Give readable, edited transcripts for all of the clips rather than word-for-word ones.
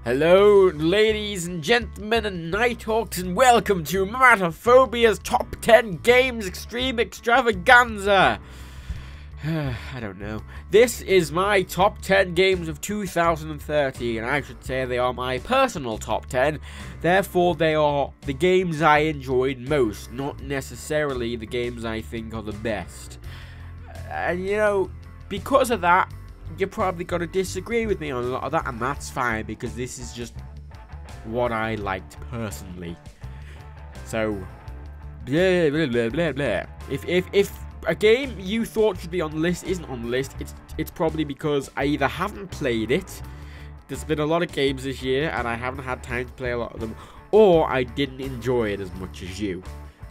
Hello, ladies and gentlemen and Nighthawks, and welcome to Mattophobia's Top 10 Games Extreme Extravaganza. I don't know. This is my top 10 games of 2030, and I should say they are my personal top 10. Therefore, they are the games I enjoyed most, not necessarily the games I think are the best. And you know, because of that, you're probably going to disagree with me on a lot of that, and that's fine, because this is just what I liked personally. So, blah, blah, blah, blah, blah. If a game you thought should be on the list isn't on the list, it's probably because I either haven't played it, there's been a lot of games this year, and I haven't had time to play a lot of them, or I didn't enjoy it as much as you.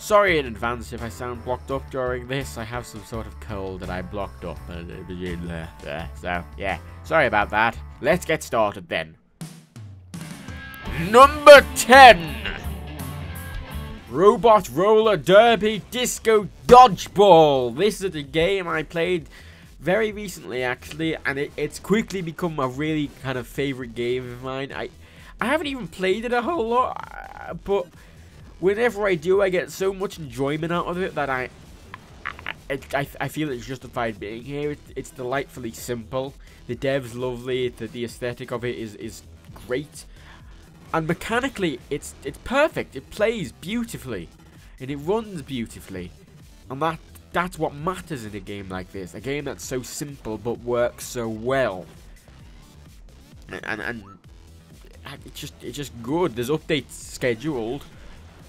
Sorry in advance if I sound blocked up during this. I have some sort of cold that I blocked up. So, yeah. Sorry about that. Let's get started then. Number 10. Robot Roller Derby Disco Dodgeball. This is a game I played very recently, actually. And it's quickly become a really kind of favorite game of mine. I haven't even played it a whole lot. But whenever I do, I get so much enjoyment out of it that I feel it's justified being here. It's delightfully simple. The dev's lovely. The aesthetic of it is great. And mechanically, it's perfect. It plays beautifully. And it runs beautifully. And that's what matters in a game like this. A game that's so simple but works so well. And it's just good. There's updates scheduled.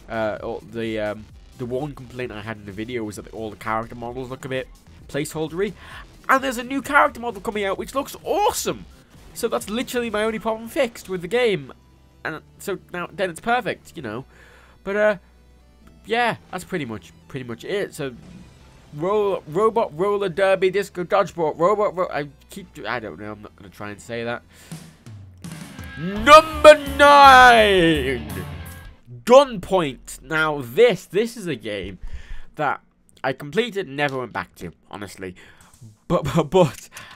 The one complaint I had in the video was that all the character models look a bit placeholdery, and there's a new character model coming out which looks awesome. So that's literally my only problem fixed with the game, and so then it's perfect, you know. But yeah, that's pretty much it. So Robot Roller Derby Disco Dodgeball. I don't know. I'm not gonna try and say that. Number 9. Gunpoint. Now this is a game that I completed and never went back to, honestly. But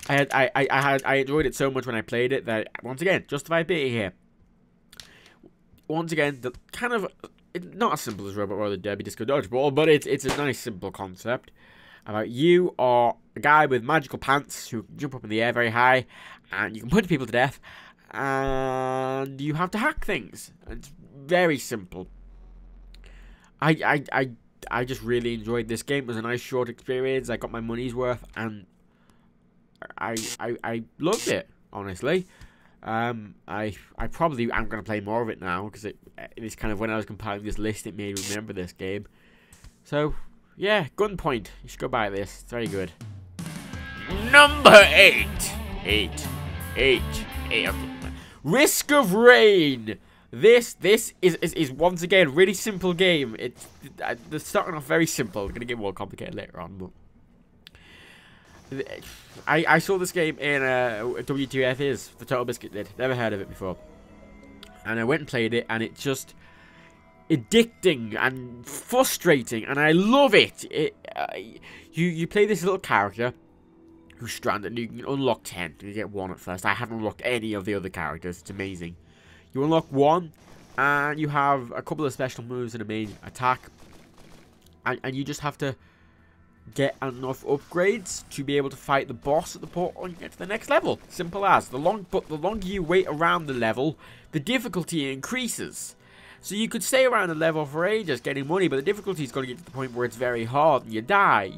I enjoyed it so much when I played it that, once again, justified being here. Once again, the kind of, not as simple as Robot Roller Derby Disco Dodgeball, but it's a nice simple concept. About you are a guy with magical pants who can jump up in the air very high, and you can punch people to death, and you have to hack things. It's very simple. I just really enjoyed this game. It was a nice short experience. I got my money's worth, and I loved it, honestly. I probably am going to play more of it now, because it's kind of, when I was compiling this list, it made me remember this game. So yeah, Gunpoint. You should go buy this. It's very good. Number 8. Okay. Risk of Rain. This is once again a really simple game. They're starting off very simple. It's gonna get more complicated later on, but I saw this game in W2F is the Total Biscuit did. Never heard of it before, and I went and played it, and it's just addicting and frustrating, and I love it. You play this little character who's stranded, and you can unlock 10. You get 1 at first. I haven't unlocked any of the other characters. It's amazing. You unlock 1, and you have a couple of special moves and a main attack. And you just have to get enough upgrades to be able to fight the boss at the portal and get to the next level. Simple as. The longer you wait around the level, the difficulty increases. So you could stay around the level for ages getting money, but the difficulty is going to get to the point where it's very hard and you die.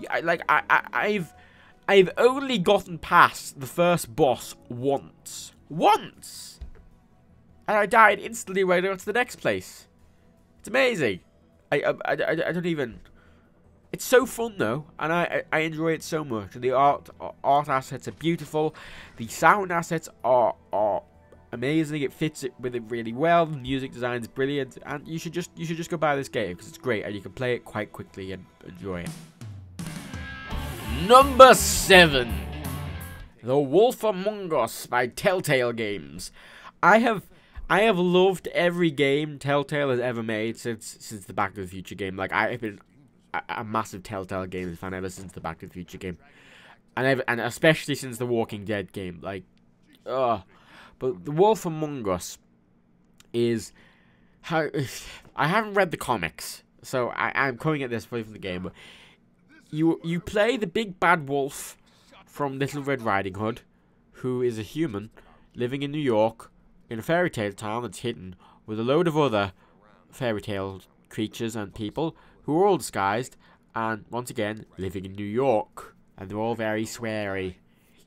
I've only gotten past the first boss once. And I died instantly when I got to the next place. It's amazing. I don't even. It's so fun though, and I enjoy it so much. And the art assets are beautiful. The sound assets are amazing. It fits it with it really well. The music design is brilliant, and you should just go buy this game because it's great, and you can play it quite quickly and enjoy it. Number 7. The Wolf Among Us by Telltale Games. I have loved every game Telltale has ever made since the Back to the Future game. Like, I have been a massive Telltale Games fan ever since the Back to the Future game, and especially since the Walking Dead game. Like, but The Wolf Among Us is how I haven't read the comics, so I'm coming at this from the game. But you play the big bad wolf from Little Red Riding Hood, who is a human living in New York in a fairy tale town that's hidden with a load of other fairy tale creatures and people who are all disguised and once again living in New York, and they're all very sweary.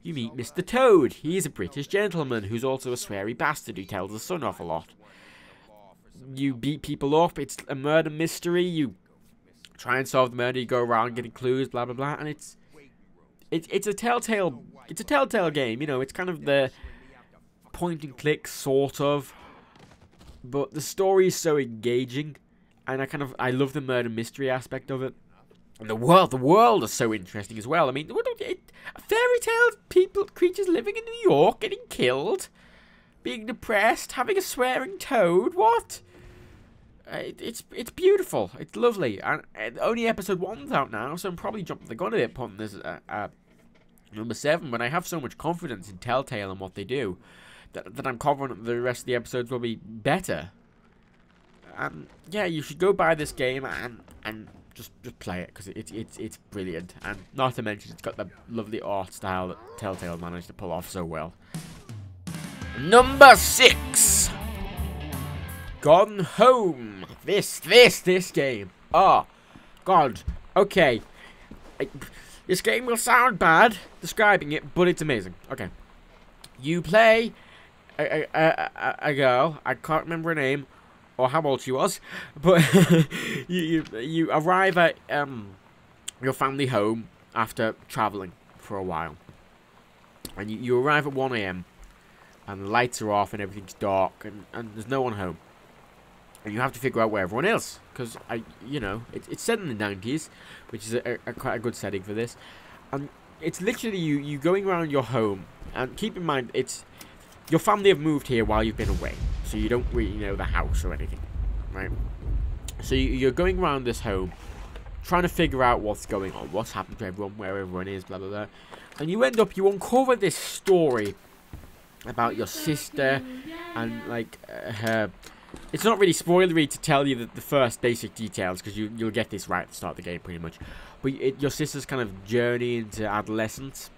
You meet Mr. Toad. He's a British gentleman who's also a sweary bastard who tells his son off a lot. You beat people up. It's a murder mystery. You try and solve the murder. You go around getting clues, blah blah blah, and it's a telltale game. You know, it's kind of the point and click sort of, but the story is so engaging, and I love the murder mystery aspect of it. And the world is so interesting as well. I mean, fairy tale creatures living in New York, getting killed, being depressed, having a swearing toad. What? It's beautiful. It's lovely. And only episode 1's out now, so I'm probably jumping the gun a bit putting this number 7. But I have so much confidence in Telltale and what they do that I'm confident the rest of the episodes will be better. Yeah, you should go buy this game and just play it, because it's brilliant, and not to mention it's got the lovely art style that Telltale managed to pull off so well. Number 6, Gone Home. This game. Oh God. Okay. This game will sound bad describing it, but it's amazing. Okay. You play a girl. I can't remember her name or how old she was, but you arrive at your family home after traveling for a while, and you arrive at 1 AM, and the lights are off and everything's dark, and there's no one home, and you have to figure out where everyone is, because it's set in the 90s, which is quite a good setting for this, and it's literally you going around your home, and keep in mind it's your family have moved here while you've been away, so you don't really know the house or anything, right? So you're going around this home, trying to figure out what's going on, what's happened to everyone, where everyone is, blah blah blah, and you uncover this story about your sister, and like her. It's not really spoilery to tell you the first basic details, because you'll get this right at the start of the game pretty much. But your sister's kind of journey into adolescence,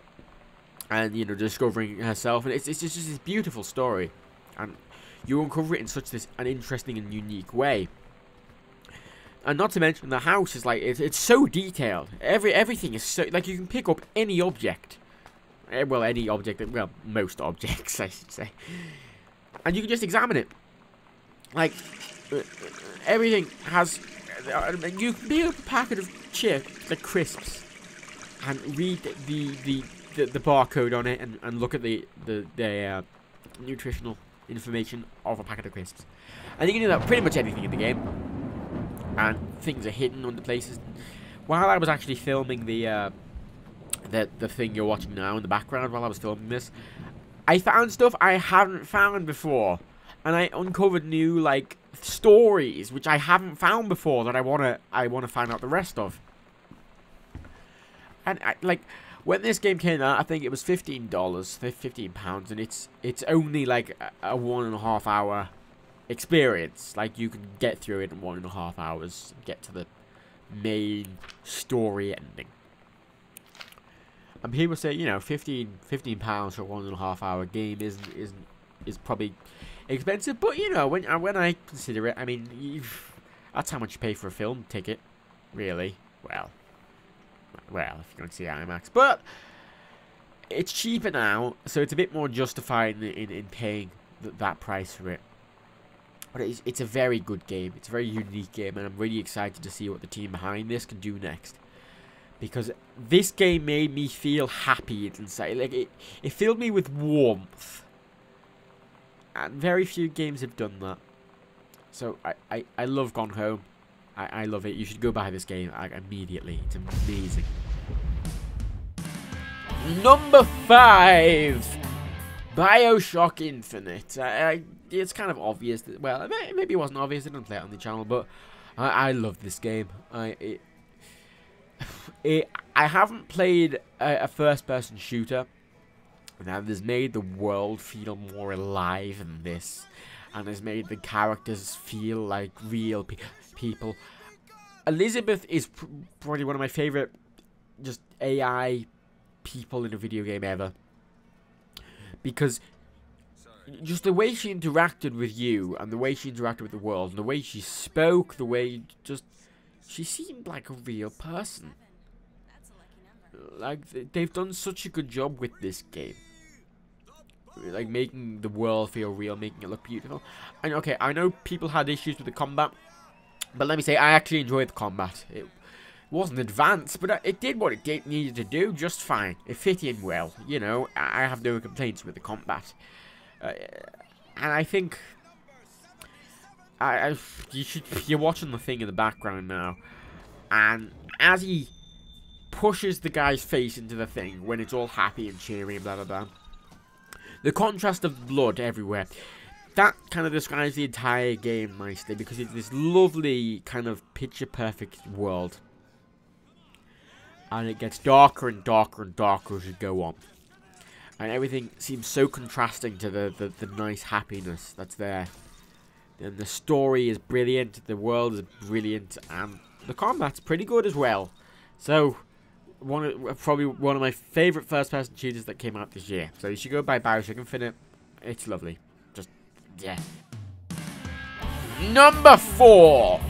and discovering herself, and it's just this beautiful story, and you uncover it in such an interesting and unique way. And not to mention the house is like it's so detailed. Everything is so, like, you can pick up any object, most objects I should say, and you can just examine it. Like everything has. You can pick up a packet of crisps, and read the barcode on it, and look at the nutritional information of a packet of crisps, and you can do that with pretty much anything in the game, and things are hidden under places. While I was actually filming the thing you're watching now in the background, while I was filming this, I found stuff I hadn't found before, and I uncovered new stories which I haven't found before that I wanna find out the rest of. And when this game came out, I think it was £15, £15, and it's only like a 1.5 hour experience. Like, you can get through it in 1.5 hours and get to the main story ending. And people say, £15 for a 1.5 hour game is probably expensive, but when I consider it, I mean, that's how much you pay for a film ticket, really. Well, if you're going to see IMAX, but it's cheaper now, so it's a bit more justified in paying that price for it. But it's a very good game. It's a very unique game, and I'm really excited to see what the team behind this can do next, because this game made me feel happy inside. Like, it filled me with warmth, and very few games have done that. So I love Gone Home. I love it. You should go buy this game immediately. It's amazing. Number 5, BioShock Infinite. It's kind of obvious that, well, maybe it wasn't obvious. I didn't play it on the channel, but I love this game. I haven't played a first-person shooter that has made the world feel more alive than this. and has made the characters feel like real people. Elizabeth is probably one of my favorite just AI people in a video game ever, because just the way she interacted with you, and the way she interacted with the world, and the way she spoke, the way she seemed like a real person. Like, they've done such a good job with this game. Like, making the world feel real, making it look beautiful. And okay, I know people had issues with the combat, but let me say, I actually enjoyed the combat. It wasn't advanced, but it did what it needed to do just fine. It fit in well, you know. I have no complaints with the combat. And I think you're watching the thing in the background now, and as he pushes the guy's face into the thing when it's all happy and cheery and blah blah blah, the contrast of blood everywhere, that kind of describes the entire game nicely, because it's this lovely kind of picture perfect world, and it gets darker and darker and darker as you go on. And everything seems so contrasting to the nice happiness that's there. And the story is brilliant, the world is brilliant, and the combat's pretty good as well. So, probably one of my favourite first-person shooters that came out this year. So you should go buy Bioshock Infinite. It's lovely. Just, yeah. Number 4.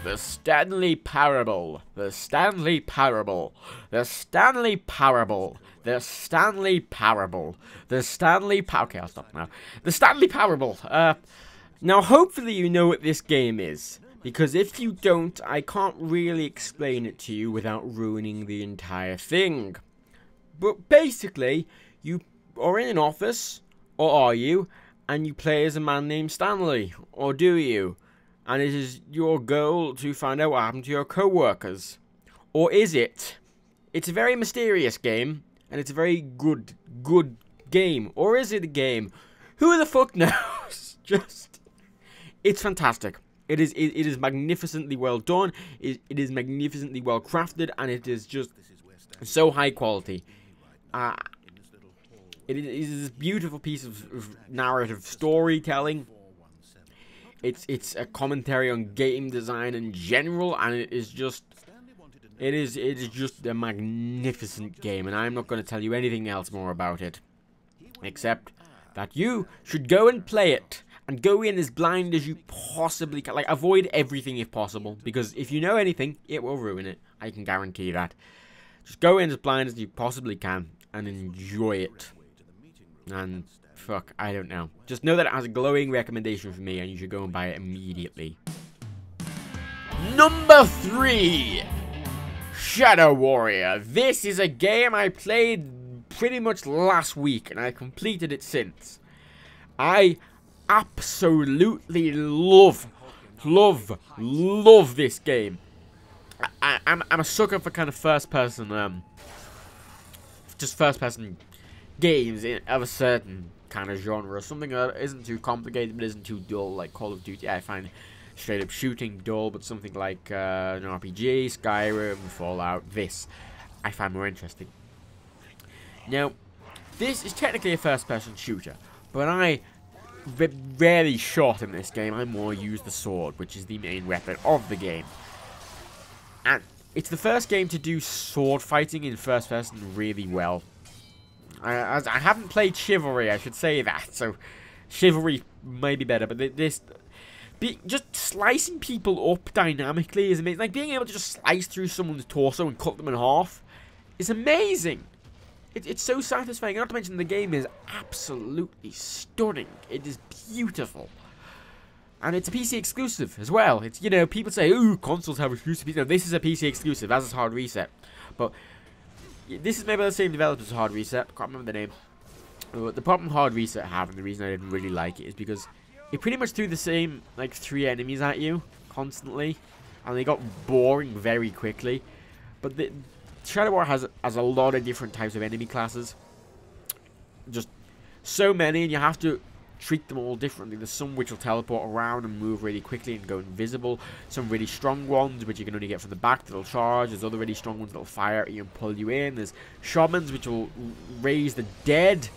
The Stanley Parable. The Stanley Parable. The Stanley Parable. The Stanley Parable. The Stanley Okay, I'll stop now. The Stanley Parable. Now, hopefully you know what this game is, because if you don't, I can't really explain it to you without ruining the entire thing. But basically, you are in an office, or are you, and you play as a man named Stanley, or do you? And it is your goal to find out what happened to your co-workers. Or is it? It's a very mysterious game, and it's a very good game. Or is it a game? Who the fuck knows? It's fantastic. It is magnificently well done. It is magnificently well crafted, and it is just so high quality. It is a beautiful piece of narrative storytelling. It's a commentary on game design in general, and it is just a magnificent game, and I'm not going to tell you anything else more about it, except that you should go and play it, and go in as blind as you possibly can. Like, avoid everything if possible, because if you know anything, it will ruin it. I can guarantee that. Just go in as blind as you possibly can, and enjoy it. And fuck, I don't know. Just know that it has a glowing recommendation from me, and you should go and buy it immediately. Number 3. Shadow Warrior. This is a game I played pretty much last week, and I completed it since. I absolutely love this game. I'm a sucker for kind of first-person, just first-person games of a certain kind of genre, something that isn't too complicated but isn't too dull, like Call of Duty. I find straight up shooting dull, but something like an RPG, Skyrim, Fallout, this I find more interesting. Now, this is technically a first-person shooter, but I rarely shot in this game. I more use the sword, which is the main weapon of the game. And it's the first game to do sword fighting in first person really well. I haven't played Chivalry, I should say that, so Chivalry may be better, but just slicing people up dynamically is amazing. Like, being able to just slice through someone's torso and cut them in half is amazing. It's so satisfying. Not to mention the game is absolutely stunning. It is beautiful. And it's a PC exclusive as well. It's, you know, people say, ooh, consoles have exclusive PC. No, this is a PC exclusive, as is Hard Reset. But this is maybe the same developers as Hard Reset. I can't remember the name. But the problem Hard Reset have, and the reason I didn't really like it, is because it pretty much threw the same, like, 3 enemies at you constantly. And they got boring very quickly. But the Shadow War has a lot of different types of enemy classes. Just so many, and you have to treat them all differently. There's some which will teleport around and move really quickly and go invisible. Some really strong ones which you can only get from the back that'll charge. There's other really strong ones that'll fire at you and pull you in. There's shamans which will raise the dead.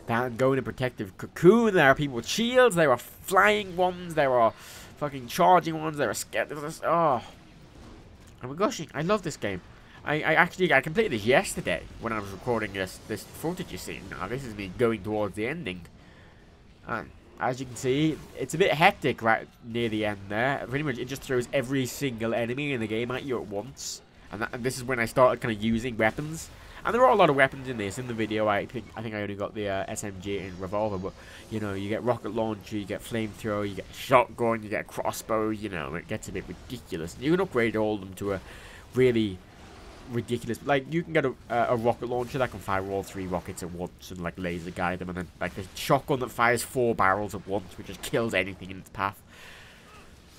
that go in a protective cocoon. There are people with shields. There are flying ones. There are fucking charging ones. There are scared. Oh, I'm gushing. I love this game. I completed this yesterday when I was recording this footage you see. Now this is me going towards the ending. And as you can see, it's a bit hectic right near the end there. Pretty much it just throws every single enemy in the game at you at once. And this is when I started kind of using weapons. And there are a lot of weapons in this. In the video, I think I only got the SMG and revolver, but you know, you get rocket launcher, you get flamethrower, you get shotgun, you get crossbow. You know, it gets a bit ridiculous. You can upgrade all of them to a really ridiculous. Like you can get a rocket launcher that can fire all 3 rockets at once and like laser guide them, and then like the shotgun that fires 4 barrels at once, which just kills anything in its path.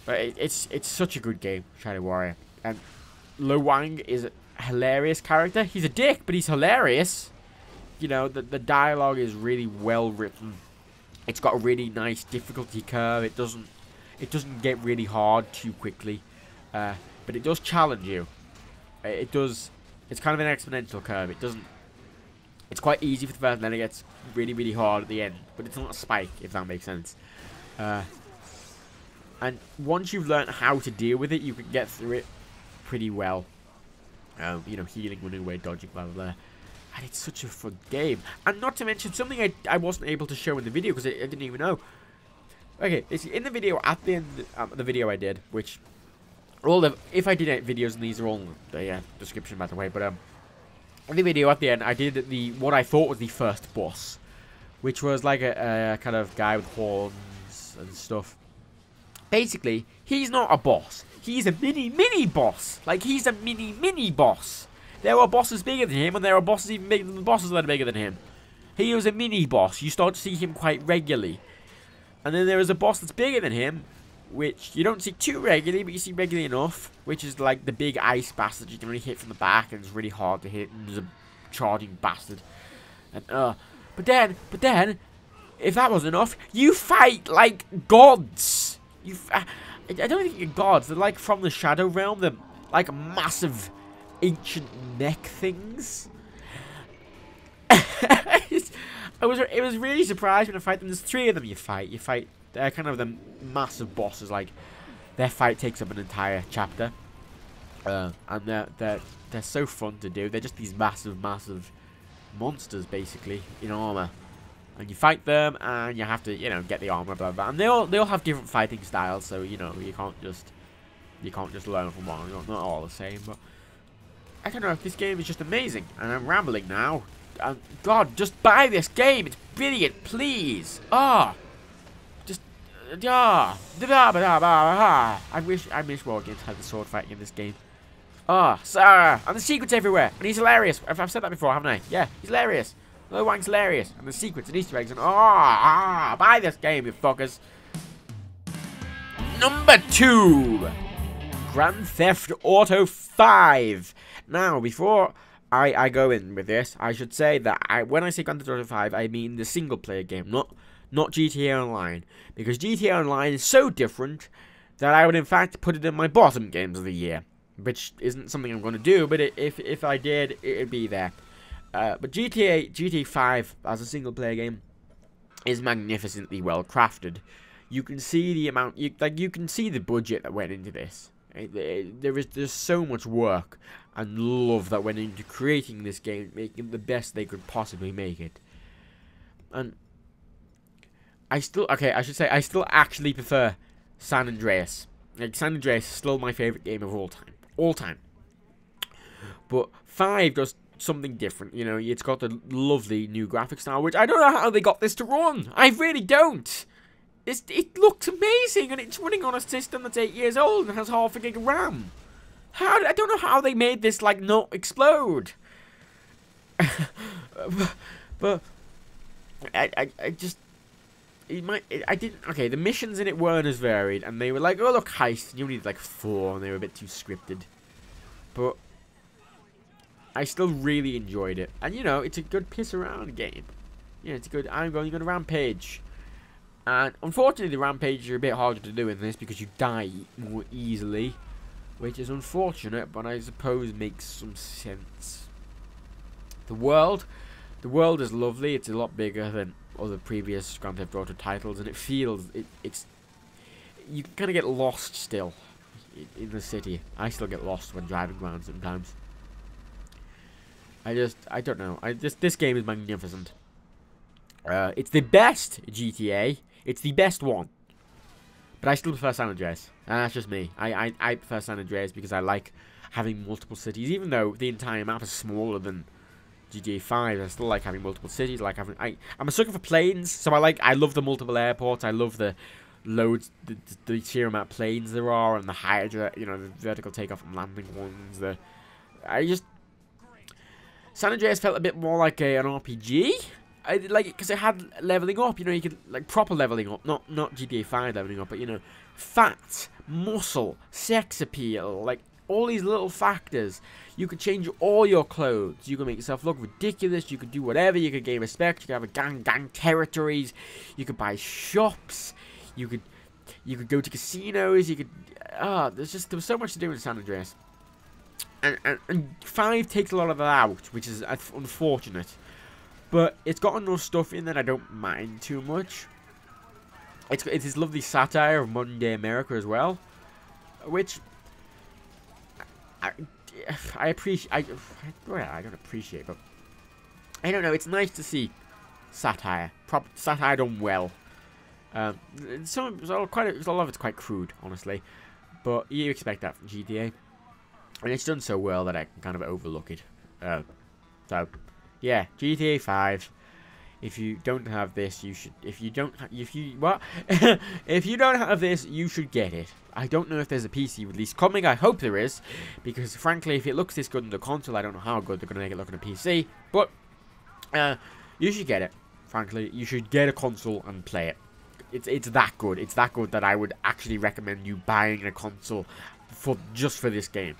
But it's such a good game, Shadow Warrior, and Lo Wang is a hilarious character. He's a dick, but he's hilarious. You know, the dialogue is really well written. It's got a really nice difficulty curve. It doesn't get really hard too quickly, but it does challenge you. It does. It's kind of an exponential curve. It doesn't. It's quite easy for the first, and then it gets really, really hard at the end. But it's not a spike, if that makes sense. And once you've learned how to deal with it, you can get through it pretty well. You know, healing, running away, dodging, blah, blah, blah. And it's such a fun game. And not to mention something I wasn't able to show in the video because I didn't even know. Okay, it's in the video, at the end of the video I did, which... if I did videos, and these are all in the description, by the way, but in the video at the end, I did what I thought was the first boss, which was like a kind of guy with horns and stuff. Basically, he's not a boss. He's a mini boss. Like, he's a mini boss. There are bosses bigger than him, and there are bosses even bigger than the bosses that are bigger than him. He was a mini boss. You start to see him quite regularly. And then there is a boss that's bigger than him, which you don't see too regularly, but you see regularly enough, which is like the big ice bastard you can really hit from the back, and it's really hard to hit, and there's a charging bastard. And but then, if that wasn't enough, you fight like gods. I don't think you're gods. They're like from the Shadow Realm. They're like massive, ancient mech things. It was really surprised when I fight them. There's 3 of them you fight. They're kind of the massive bosses. Like, their fight takes up an entire chapter, and they're so fun to do. They're just these massive monsters, basically, in armor, and you fight them, and you have to, you know, get the armor, blah blah. And they all have different fighting styles, so you know you can't just learn from one. Not all the same, but I don't know. This game is just amazing, and I'm rambling now. God, just buy this game. It's brilliant, please. I wish War Games had the sword fighting in this game. Sarah, and the secrets everywhere, and he's hilarious. I've said that before, haven't I? Yeah, he's hilarious. Lo Wang's hilarious, and the secrets and Easter eggs, and buy this game, you fuckers. Number 2, Grand Theft Auto 5. Now, before I go in with this, I should say that when I say Grand Theft Auto 5, I mean the single-player game, not GTA Online, because GTA Online is so different that I would in fact put it in my bottom games of the year, which isn't something I'm going to do, but if I did, it'd be there. But GTA 5 as a single player game is magnificently well crafted. You can see the amount, you can see the budget that went into this. There's so much work and love that went into creating this game, making it the best they could possibly make it. And I still actually prefer San Andreas. Like, San Andreas is still my favorite game of all time. But 5 does something different. You know, it's got the lovely new graphics style, which I don't know how they got this to run. I really don't. It looks amazing, and it's running on a system that's 8 years old and has half a gig of RAM. I don't know how they made this like not explode. but I just. Okay, the missions in it weren't as varied, and they were like, oh look, heist, and you needed like 4, and they were a bit too scripted. But I still really enjoyed it, and you know, it's a good piss around game. Yeah, it's a good. I'm going to rampage, and unfortunately, the rampages are a bit harder to do in this because you die more easily, which is unfortunate, but I suppose makes some sense. The world The world is lovely. It's a lot bigger than other previous Grand Theft Auto titles, and it feels it's you can kind of get lost still in the city. I still get lost when driving around sometimes. I don't know. This game is magnificent. It's the best GTA. It's the best one. But I still prefer San Andreas. That's just me. I prefer San Andreas because I like having multiple cities. Even though the entire map is smaller than GTA 5, I still like having multiple cities. I'm a sucker for planes, so I love the multiple airports. I love the loads, the sheer amount of planes there are, and the hydra, the vertical takeoff and landing ones. San Andreas felt a bit more like an RPG. I did like it because it had leveling up. You could proper leveling up, not GTA 5 leveling up, but fat, muscle, sex appeal, all these little factors. You could change all your clothes. You could make yourself look ridiculous. You could do whatever. You could gain respect. You could have gang territories. You could buy shops. You could go to casinos. You could there was so much to do in San Andreas. And 5 takes a lot of that out, which is unfortunate. But it's got enough stuff in that I don't mind too much. It's this lovely satire of modern day America as well, which I appreciate. I don't appreciate, but I don't know. It's nice to see satire, proper satire done well. A lot of it's quite crude, honestly, but you expect that from GTA, and it's done so well that I can kind of overlook it. So yeah, GTA 5. If you don't have this, you should. If you don't have this, you should get it. I don't know if there's a PC release coming. I hope there is, because frankly, if it looks this good on the console, I don't know how good they're gonna make it look on a PC. But you should get it. Frankly, you should get a console and play it. It's that good. It's that good that I would actually recommend you buying a console just for this game,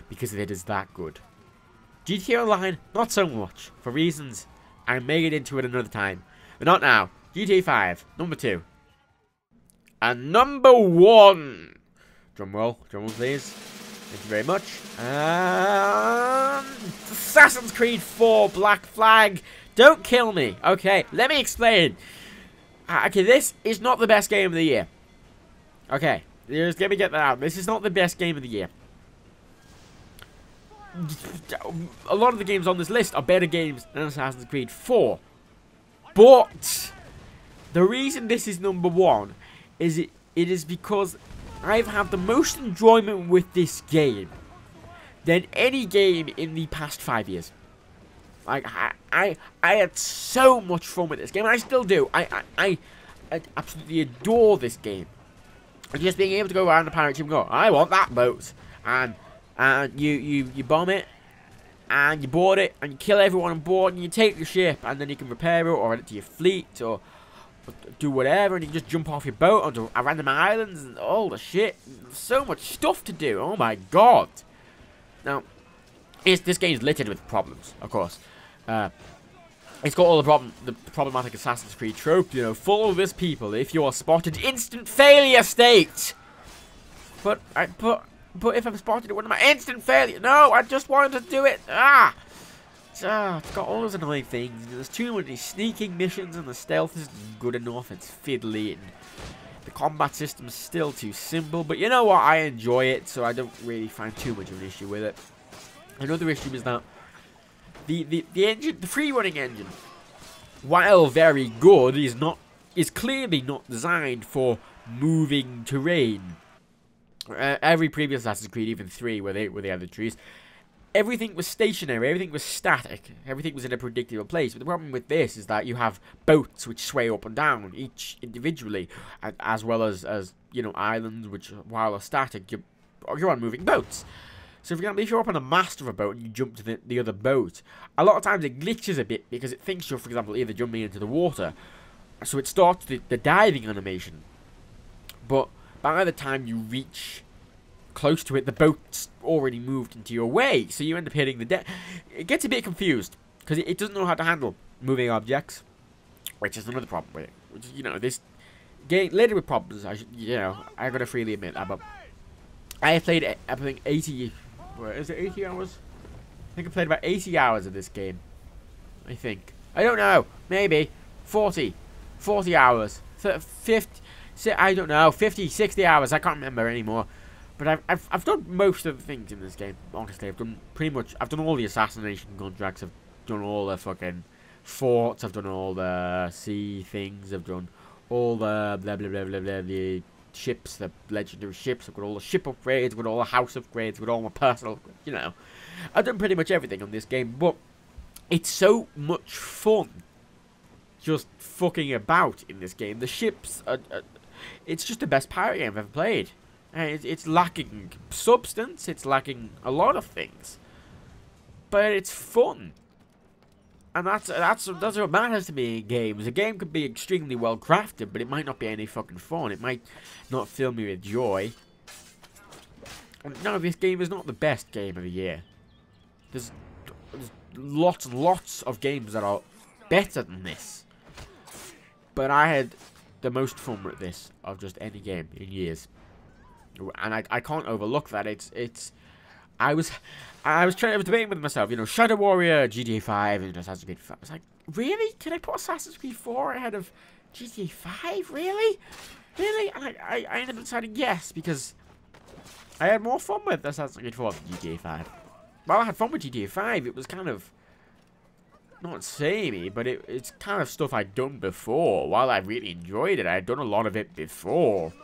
because it is that good. GTA Online, not so much, for reasons I may get into it another time, but not now. GTA 5, number 2. And number 1. Drumroll please. Thank you very much. And Assassin's Creed 4 Black Flag. Don't kill me. Okay, let me explain. Okay, this is not the best game of the year. Okay, just let me get that out. This is not the best game of the year. A lot of the games on this list are better games than Assassin's Creed 4. But the reason this is number 1 is it is because I've had the most enjoyment with this game than any game in the past 5 years. I had so much fun with this game, and I still do. I absolutely adore this game. And just being able to go around the pirate ship and go, I want that boat, and you bomb it, and you board it, and you kill everyone on board, and you take the ship, and then you can repair it, or add it to your fleet, or do whatever, and you can just jump off your boat onto random islands, and all the shit. There's so much stuff to do, oh my god. Now, this game's littered with problems, of course. It's got all the problematic Assassin's Creed trope, follow this people, if you are spotted, instant failure state! But if I'm spotted, what am I? Instant failure! No, I just wanted to do it! It's got all those annoying things. There's too many sneaking missions, and the stealth isn't good enough. It's fiddly, and the combat system's still too simple. But you know what? I enjoy it, so I don't really find too much of an issue with it. Another issue is that the engine, the free-running engine, while very good, is clearly not designed for moving terrain. Every previous Assassin's Creed, even 3, where they had the trees, everything was stationary, everything was static, everything was in a predictable place. But the problem with this is that you have boats which sway up and down, each individually, as well as islands which, while are static, you're on moving boats. So, for example, if you're up on a mast of a boat and you jump to the other boat, a lot of times it glitches a bit because it thinks you're, for example, either jumping into the water. So it starts the diving animation. But by the time you reach close to it, the boat's already moved into your way. So you end up hitting the deck. It gets a bit confused because it doesn't know how to handle moving objects, which is another problem with it. Which is, this game later with problems. I gotta freely admit that. But I have played, I think, 80. Is it 80 hours? I think I played about 80 hours of this game. I think. I don't know. Maybe 40 hours. 50, I don't know. 50, 60 hours. I can't remember anymore. But I've done most of the things in this game. Honestly, I've done pretty much. I've done all the assassination contracts. I've done all the fucking forts. I've done all the sea things. I've done all the blah blah blah blah blah. The ships, the legendary ships. I've got all the ship upgrades. I've got all the house upgrades. I've got all my personal. You know, I've done pretty much everything on this game. But it's so much fun just fucking about in this game. The ships are it's just the best pirate game I've ever played. It's lacking substance, it's lacking a lot of things, but it's fun, and that's what matters to me in games. A game could be extremely well crafted, but it might not be any fucking fun. It might not fill me with joy. And no, this game is not the best game of the year. There's lots of games that are better than this, but I had the most fun with this of just any game in years. And I can't overlook that. I was debating with myself, you know, Shadow Warrior, GTA 5, and Assassin's Creed 5. I was like, really? Can I put Assassin's Creed 4 ahead of GTA 5? Really? Really? And I ended up deciding yes, because I had more fun with Assassin's Creed 4 than GTA 5. Well, I had fun with GTA 5. It was kind of not samey, but it's kind of stuff I'd done before. While I really enjoyed it, I had done a lot of it before.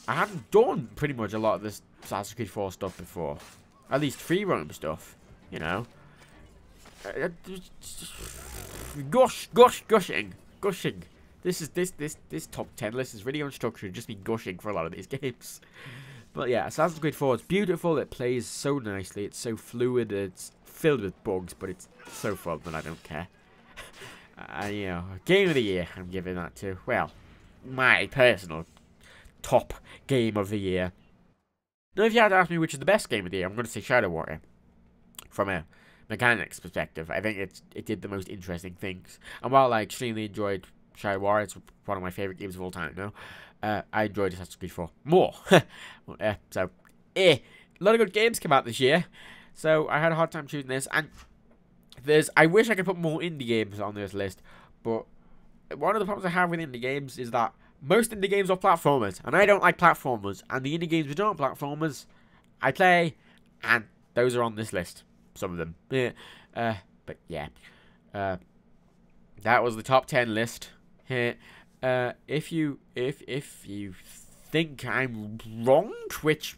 I hadn't done pretty much a lot of this Assassin's Creed 4 stuff before. At least free roam stuff, you know. Gushing. This top 10 list is really unstructured, just me gushing for a lot of these games. But yeah, Assassin's Creed 4 is beautiful, it plays so nicely, it's so fluid, it's filled with bugs, but it's so fun that I don't care. You know, game of the year, I'm giving that to, well, my personal top game of the year. Now, if you had to ask me which is the best game of the year, I'm going to say Shadow Warrior. From a mechanics perspective, I think it did the most interesting things. And while I extremely enjoyed Shadow Warrior, it's one of my favourite games of all time now, I enjoyed Assassin's Creed 4 more. A lot of good games came out this year, so I had a hard time choosing this. And I wish I could put more indie games on this list, but one of the problems I have with indie games is that most indie games are platformers, and I don't like platformers, and the indie games which aren't platformers, I play, and those are on this list. Some of them. Yeah. But yeah. That was the top 10 list. If you think I'm wrong, which,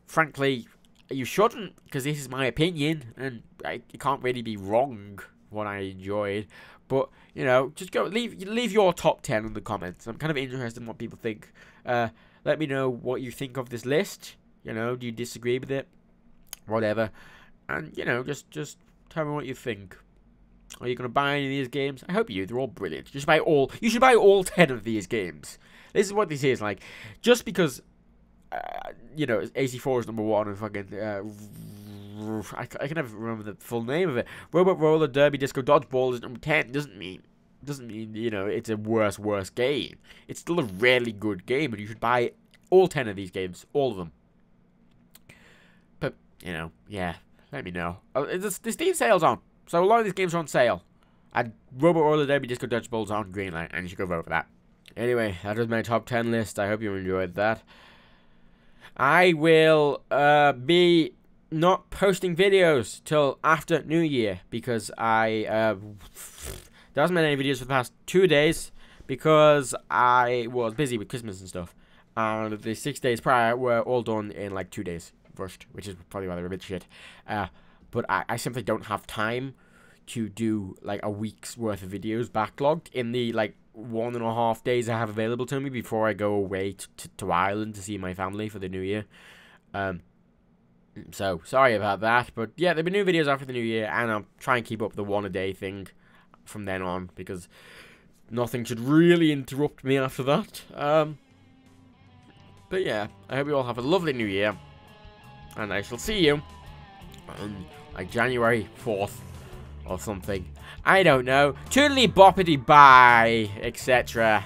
frankly, you shouldn't, because this is my opinion, and I can't really be wrong what I enjoyed. But, you know, just go leave your top 10 in the comments. I'm kind of interested in what people think. Let me know what you think of this list. You know, do you disagree with it? Whatever. And, you know, just tell me what you think. Are you going to buy any of these games? I hope you. They're all brilliant. You should buy all 10 of these games. This is what this is like. Just because, you know, AC4 is number 1 and fucking... I can never remember the full name of it. Robot Roller Derby Disco Dodgeball is number 10. Doesn't mean you know it's a worse game. It's still a really good game, and you should buy all 10 of these games, all of them. But you know, yeah, let me know. The Steam sale's on, so a lot of these games are on sale. And Robot Roller Derby Disco Dodgeball's on Greenlight, and you should go vote for that. Anyway, that was my top 10 list. I hope you enjoyed that. I will be not posting videos till after New Year, because there hasn't been any videos for the past 2 days because I was busy with Christmas and stuff, and the 6 days prior were all done in like 2 days rushed, which is probably why they're a bit shit. But I simply don't have time to do like a week's worth of videos backlogged in the like 1.5 days I have available to me before I go away to Ireland to see my family for the New Year. So, sorry about that, but yeah, there'll be new videos after the New Year, and I'll try and keep up the 1 a day thing from then on, because nothing should really interrupt me after that. But yeah, I hope you all have a lovely New Year, and I shall see you on like January 4th or something. I don't know. Toodly boppity bye, etc.